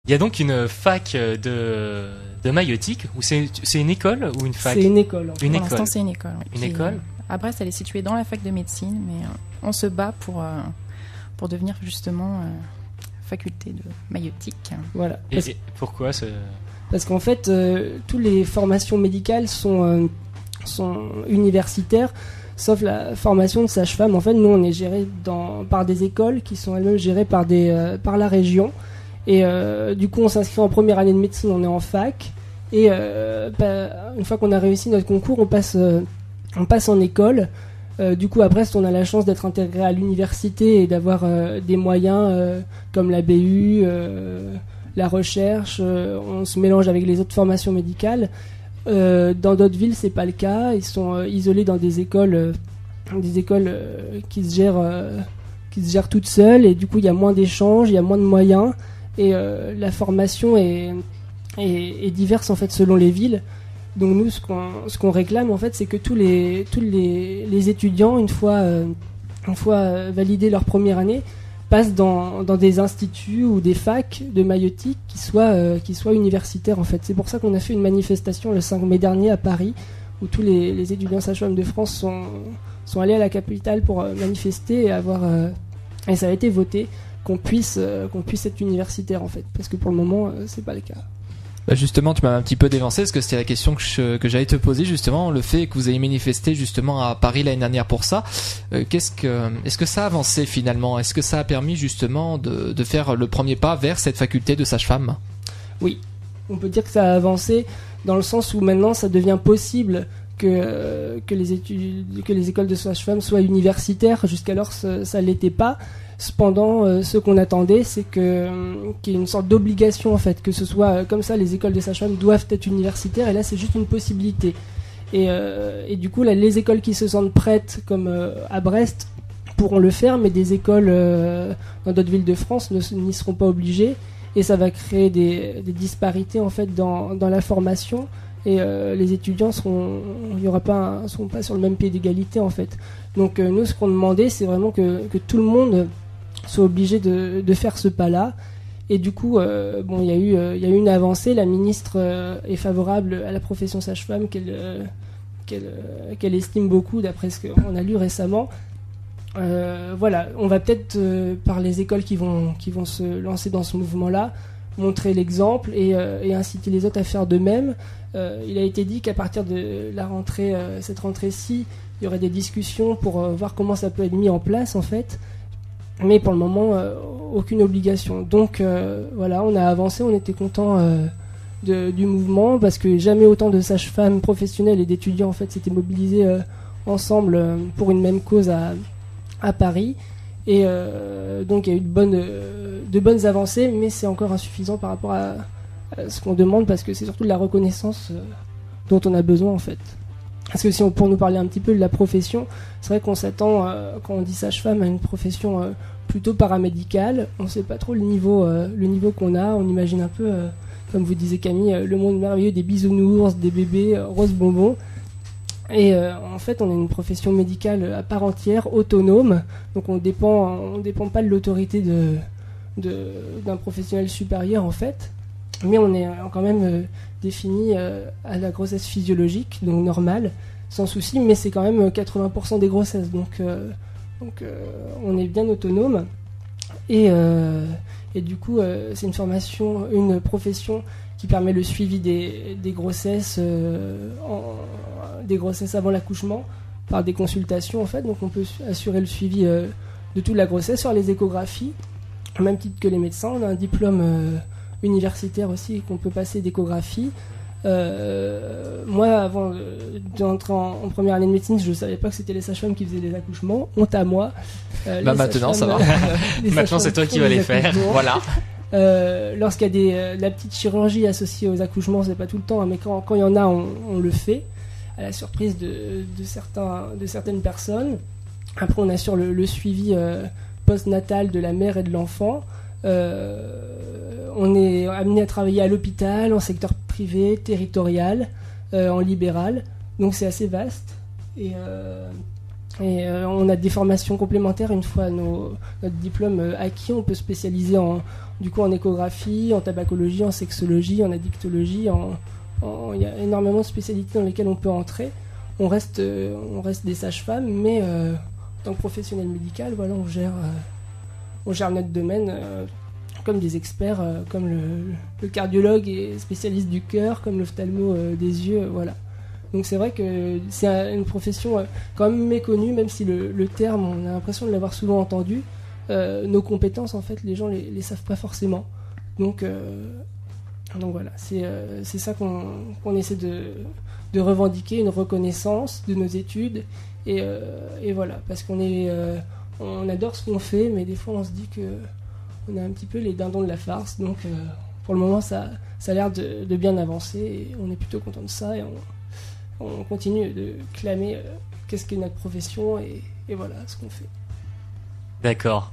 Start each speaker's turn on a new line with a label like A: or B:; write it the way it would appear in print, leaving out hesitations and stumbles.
A: Il y a donc une fac de maïeutique, ou c'est une école ou une fac?
B: C'est une école.
A: Une
C: Pour
A: école.
C: l'instant, c'est une école. Oui.
A: Une école.
C: À Brest, elle est située dans la fac de médecine, mais on se bat pour devenir justement faculté de maïeutique.
B: Voilà.
A: Et pourquoi
B: Parce qu'en fait, toutes les formations médicales sont universitaires, sauf la formation de sage-femme. En fait, nous, on est géré par des écoles qui sont elles-mêmes gérées par la région. Et du coup, on s'inscrit en première année de médecine, on est en fac. Et une fois qu'on a réussi notre concours, on passe en école. Du coup, à Brest, on a la chance d'être intégré à l'université et d'avoir des moyens comme la BU, la recherche. On se mélange avec les autres formations médicales. Dans d'autres villes, c'est pas le cas. Ils sont isolés dans des écoles qui se gèrent toutes seules. Et du coup, il y a moins d'échanges, il y a moins de moyens. Et la formation est diverse en fait selon les villes. Donc nous, ce qu'on réclame en fait, c'est que tous les étudiants, une fois validés leur première année, passent dans des instituts ou des facs de maïeutique qui soient universitaires en fait. C'est pour ça qu'on a fait une manifestation le 5 mai dernier à Paris, où tous les étudiants sages-femmes de France sont allés à la capitale pour manifester et ça a été voté qu'on puisse être universitaire en fait, parce que pour le moment c'est pas le cas.
D: Bah justement, tu m'as un petit peu dévancé parce que c'était la question que j'allais te poser justement, le fait que vous ayez manifesté justement à Paris l'année dernière pour ça. Est-ce que ça a avancé finalement? Est-ce que ça a permis justement de faire le premier pas vers cette faculté de sage-femme? Oui,
B: on peut dire que ça a avancé dans le sens où maintenant ça devient possible que les écoles de sage-femme soient universitaires. Jusqu'alors ça l'était pas. Cependant, ce qu'on attendait, c'est qu'il y ait une sorte d'obligation en fait, que ce soit comme ça, les écoles de sage-femme doivent être universitaires, et là c'est juste une possibilité. Et du coup, là, les écoles qui se sentent prêtes, comme à Brest, pourront le faire, mais des écoles dans d'autres villes de France n'y seront pas obligées, et ça va créer des disparités en fait dans la formation, et les étudiants seront pas sur le même pied d'égalité en fait. Donc nous, ce qu'on demandait, c'est vraiment que tout le monde soit obligé de faire ce pas-là. Et du coup, il y a eu une avancée. La ministre est favorable à la profession sage-femme qu'elle estime beaucoup, d'après ce qu'on a lu récemment. Voilà, on va peut-être, par les écoles qui vont se lancer dans ce mouvement-là, montrer l'exemple et inciter les autres à faire de même. Il a été dit qu'à partir de la rentrée, cette rentrée-ci, il y aurait des discussions pour voir comment ça peut être mis en place en fait. Mais pour le moment, aucune obligation. Donc voilà, on a avancé, on était contents du mouvement, parce que jamais autant de sages-femmes professionnelles et d'étudiants en fait s'étaient mobilisés ensemble pour une même cause à Paris. Et donc il y a eu de bonnes avancées, mais c'est encore insuffisant par rapport à ce qu'on demande, parce que c'est surtout de la reconnaissance dont on a besoin en fait. Parce que pour nous parler un petit peu de la profession, c'est vrai qu'on s'attend, quand on dit sage-femme, à une profession plutôt paramédicale. On ne sait pas trop le niveau qu'on a. On imagine un peu, comme vous disait Camille, le monde merveilleux des bisounours, des bébés rose bonbons. Et en fait, on est une profession médicale à part entière, autonome. Donc on dépend pas de l'autorité d'un professionnel supérieur en fait. Mais on est quand même défini à la grossesse physiologique, donc normale, sans souci, mais c'est quand même 80% des grossesses, donc on est bien autonome. Et du coup, c'est une profession qui permet le suivi des grossesses, des grossesses avant l'accouchement, par des consultations en fait. Donc on peut assurer le suivi de toute la grossesse sur les échographies, au même titre que les médecins. On a un diplôme universitaire aussi qu'on peut passer d'échographie. Moi, avant d'entrer en première année de médecine, je ne savais pas que c'était les sages-femmes qui faisaient les accouchements. Honte à moi.
D: Maintenant, ça va.
A: Maintenant, c'est toi qui vas les faire.
D: Voilà.
B: Lorsqu'il y a la petite chirurgie associée aux accouchements, c'est pas tout le temps, hein, mais quand il y en a, on le fait, à la surprise de certaines personnes. Après, on assure le suivi post-natal de la mère et de l'enfant. On est amené à travailler à l'hôpital, en secteur privé, territorial, en libéral. Donc c'est assez vaste. Et Et on a des formations complémentaires une fois notre diplôme acquis. On peut spécialiser en échographie, en tabacologie, en sexologie, en addictologie. Il y a énormément de spécialités dans lesquelles on peut entrer. On reste des sages-femmes, mais en tant que professionnel médical, voilà, on gère notre domaine comme des experts, comme le cardiologue est spécialiste du cœur, comme l'ophtalmo des yeux, voilà. Donc c'est vrai que c'est une profession quand même méconnue, même si le terme, on a l'impression de l'avoir souvent entendu. Nos compétences, en fait, les gens les savent pas forcément. Donc voilà, c'est ça qu'on essaie de revendiquer, une reconnaissance de nos études. Et voilà, parce qu'on adore ce qu'on fait, mais des fois on se dit qu'on est un petit peu les dindons de la farce. Donc pour le moment, ça a l'air de bien avancer et on est plutôt content de ça. Et on continue de clamer qu'est-ce qu'est notre profession et voilà ce qu'on fait.
A: D'accord.